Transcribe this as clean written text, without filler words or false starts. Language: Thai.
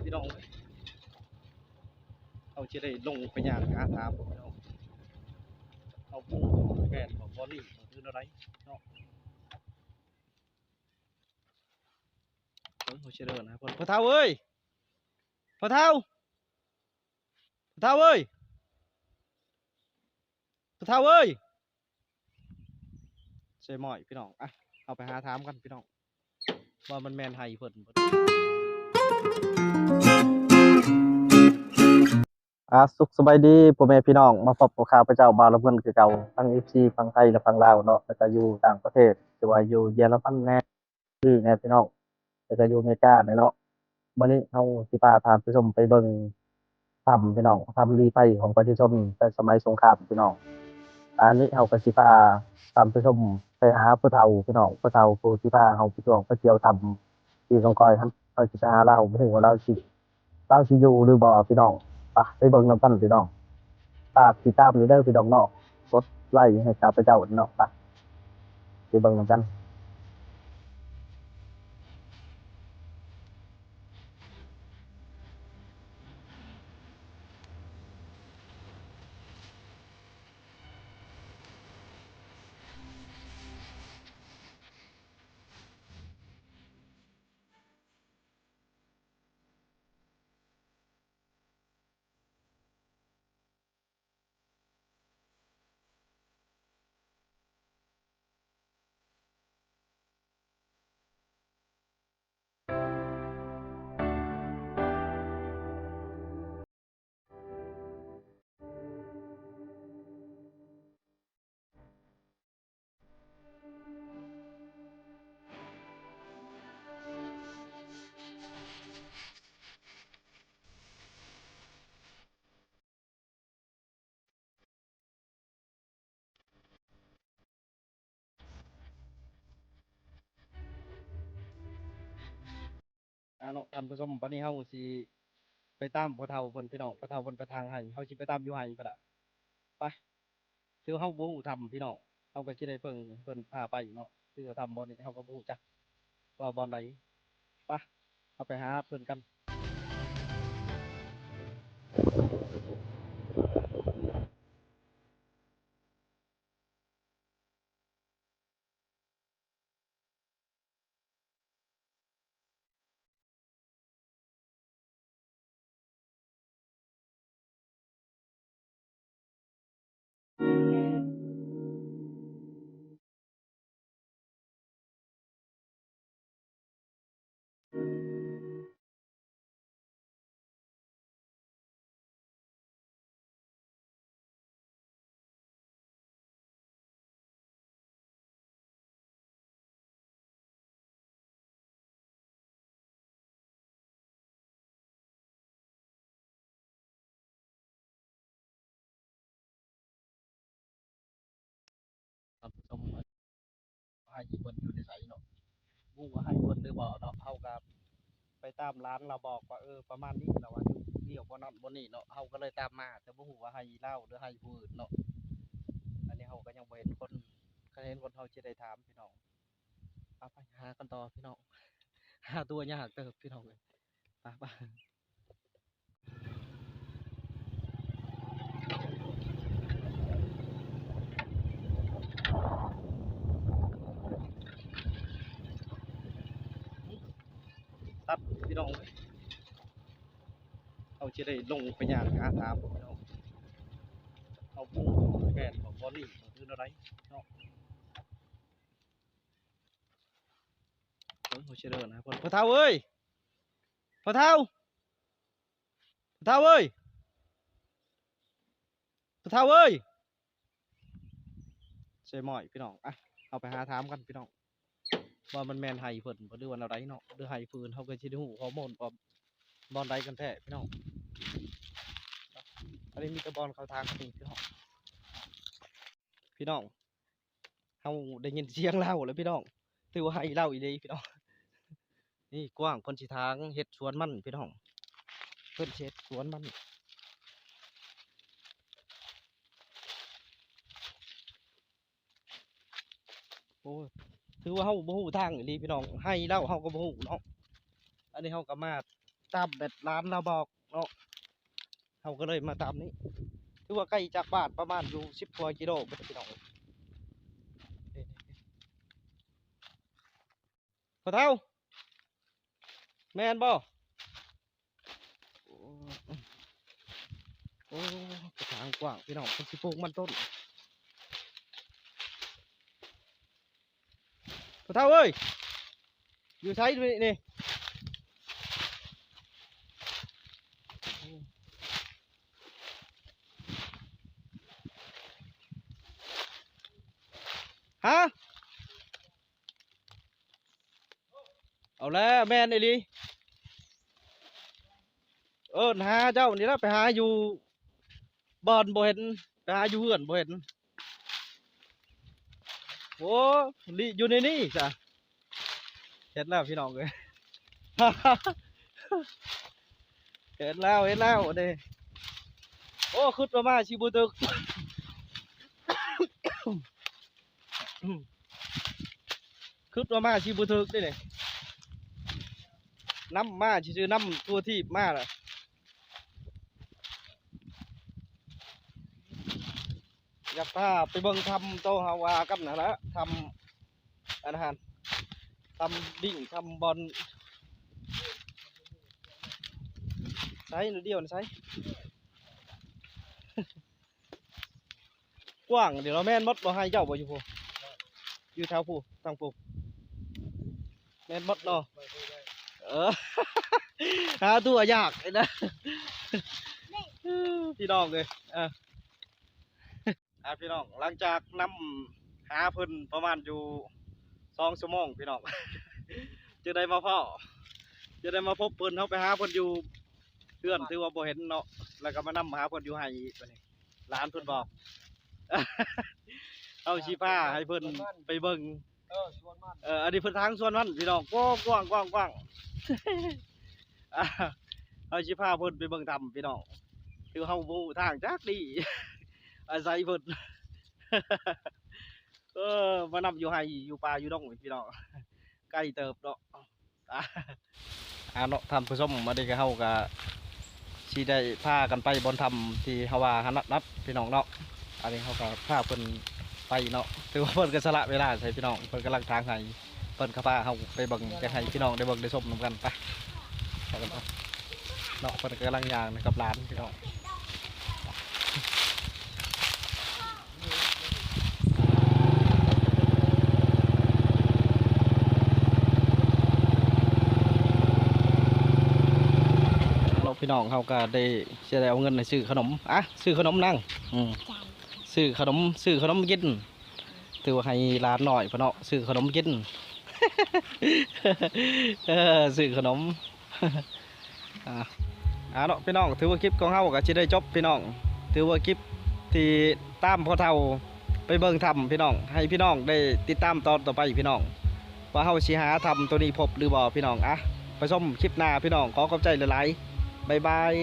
พี่น้องเอาจะได้ลงไปย่างหาถามพี่น้องเอาปูแม่นของบอลนี่ของคืออะไรเนาะเขาเชื่อนะพ่อเฒ่าเอ้ยพ่อเฒ่าพ่อเฒ่าเอ้ยพ่อเฒ่าเอ้ยใช่หมอยพี่น้องอ่ะเอาไปหาถามกันพี่น้องว่ามันแมนไห้เพิ่นสุขสบายดีพ่อแม่พี่น้องมาพบกับข่าวพระเจ้าบาลเพิ่นคือเก่าทั้ง FC ฝั่งไทยและฝั่งลาวเนาะแล้วก็อยู่ต่างประเทศหรือว่าอยู่เยอรมันแน่แน่พี่น้องแล้วก็อยู่อเมริกาเนาะวันนี้เฮาสิพาท่านผู้ชมไปเบิ่งถ้ำพี่น้องถ้ำลี้ไฟของประชาชนแต่สมัยสงครามพี่น้องอันนี้เฮาก็สิพาท่านผู้ชมไปหาผู้เฒ่าพี่น้องผู้เฒ่าผู้ที่พาเฮาไปช่วงไปเที่ยวถ้ำที่สงกอยครับเฮาสิไปหาเราบ่ฮู้ว่าเราสิอยู่หรือบ่พี่น้องไปเบิ่งนำกันพี่น้องฝากติดตามอยู่เด้อพี่น้องเนาะกดไลค์ให้ข้าพเจ้าเนาะไปเบิ่งนำกัน เนาะท่านผู้ชมวันนี้เฮาสิไปตามพ่อเฒ่าเพิ่นพี่น้องพ่อเฒ่าเพิ่นไปทางให้เฮาสิไปตามอยู่ให้ก็ได้ไปคือเฮาบ่ฮู้ทำพี่น้องเฮาก็สิได้เพิ่นพาไปเนาะคือทำบ่นี่เฮาก็บ่ฮู้จักว่าบ่อนใดไปเอาไปหาเพิ่นกันท่านผู้ชมให้เพิ่นอยู่ในไสเนาะบ่ฮู้ว่าให้เพิ่นหรือบ่เนาะเฮาก็ไปตามร้านเราบอกว่าประมาณนี้เราว่าอยู่เดี่ยวบ่นั่นบ่นี่เนาะเฮาก็เลยตามมาแต่บ่ฮู้ว่าให้เราหรือให้ผู้อื่นเนาะอันนี้เฮาก็ยังบ่เห็นคนถ้าเห็นคนเฮาสิได้ถามพี่น้องไปหากันต่อพี่น้องหาตัวยากเด้อพี่น้องเอ้ยไปตัดพี่น้องเอาจะได้ลงไปย่างหาถามพี่น้องเอาปูแม่นของบอลนี่ของคืออะไรเนาะเขาเชื่อนะพ่อเฒ่าเอ้ยพ่อเฒ่าพ่อเฒ่าเอ้ยพ่อเฒ่าเอ้ยใช่หมอยพี่น้องเอาไปหาถามกันพี่น้องว่ามันแมนไห้เพิ่นบ่หรือว่าอะไรเนาะหรือไห้ฟืนเขาก็สิได้ฮู้ข้อมูลว่าบอลใดกันแท้พี่น้องอันนี้มีแต่บอลเข้าทางกันนี่พี่น้องเฮาได้ยินเสียงเล่าแล้วพี่น้องถือว่าไห้เล่าอีหลีพี่น้องนี่กว้างเพิ่นสิทางเฮ็ดสวนมันพี่น้องเพิ่นสิเฮ็ดสวนมันโอ้ยถือว่าเฮาบ่ฮู้ทางอีหลีพี่น้องให้เล่าเฮาก็บ่ฮู้เนาะอันนี้เฮาก็มา ตามแบบร้านเราบอกเนาะเราก็เลยมาตามนี้คือว่าใกล้จากบ้านประมาณอยู่10 กว่ากิโลพี่น้องพอเท่าแม่นบ่โอ้กระถางกว้างพี่น้องเป็นสิปลูกมันต้นพอเท่าเอ้ยอยู่ใช้นี่ฮะเอาแล้วแม่นไอ้ลีหาเจ้านี่ละไปหาอยู่บอนบ่เห็นไปหาอยู่เฮือนบ่เห็นโอ้ลีอยู่ในนี่จ้ะเห็นแล้วพี่น้องเลย เห็นแล้วเด้โอ้ขึ้นมาชิบูตึก ขึ้นมาชิบูตึกได้เลยน้ำมาชื่อน้ำตัวที่มาล่ะอยากพาไปเบิ่งทำโตฮาวากันนะละทำอาหารทำดิ่งทำบอลใช้หรือเดียวนะใช้ กว้างเดี๋ยวเราแม่นมดบ่ให้เจ้าบ่อยู่พูอยู่แถวพูทางพูแม่นมดเนาะหาตัวยากเลยนะพี่น้องเลยพี่น้องหลังจากนำหาเพิ่นประมาณอยู่2 ชั่วโมงพี่น้อง จะได้มาพ่อจะได้มาพบเพิ่นเขาไปหาเพิ่นอยู่เพื่อนถือว่าบ่เห็นเนาะแล้วก็มานำหาเพิ่นอยู่ให้ร้านเพิ่นบอก เอาชีผ้าให้เพิ่นไปเบิ่งอันนี้เพิ่นทางส่วนมันพี่น้องกว้างเอาชีผ้าเพิ่นไปเบิ่งทำพี่น้องคือเฮาบ่ทางจักดี อาศัยเพิ่น มานำอยู่ให้อยู่ป่าอยู่ดงพี่น้องใกล้เติบเนาะเนาะท่านผู้ชมมาได้กับเฮาก็สิได้พากันไปบนธรรมที่เฮาว่าหันนัดพี่น้องเนาะอันนี้เฮาก็พาเพิ่นไปเนาะถือว่าเพิ่นก็สละเวลาใส่พี่น้องเพิ่นกำลังทางให้เพิ่นก็พาเฮาไปเบิ่งจะให้พี่น้องได้เบิ่งได้ชมนำกันไปกันเนาะเพิ่นก็กำลังย่างกับร้านพี่น้องพี่น้องเขาก็ได้จะได้เอาเงินไปซื้อขนมซื้อขนมนั่งซื้อขนมกินถือว่าให้ร้านหน่อยพี่น้องซื้อขนมกิน ซื้อขนม เนาะพี่น้องถือว่าคลิปของเขาก็จะได้จบพี่น้องถือว่าคลิปที่ตามพ่อเฒ่าไปเบิ่งทำพี่น้องให้พี่น้องได้ติดตามตอนต่อไปพี่น้องว่าเขาสิหาทำตัวนี้พบหรือบ่พี่น้องไปชมคลิปหน้าพี่น้องขอขอบใจหลายๆบ๊ายบาย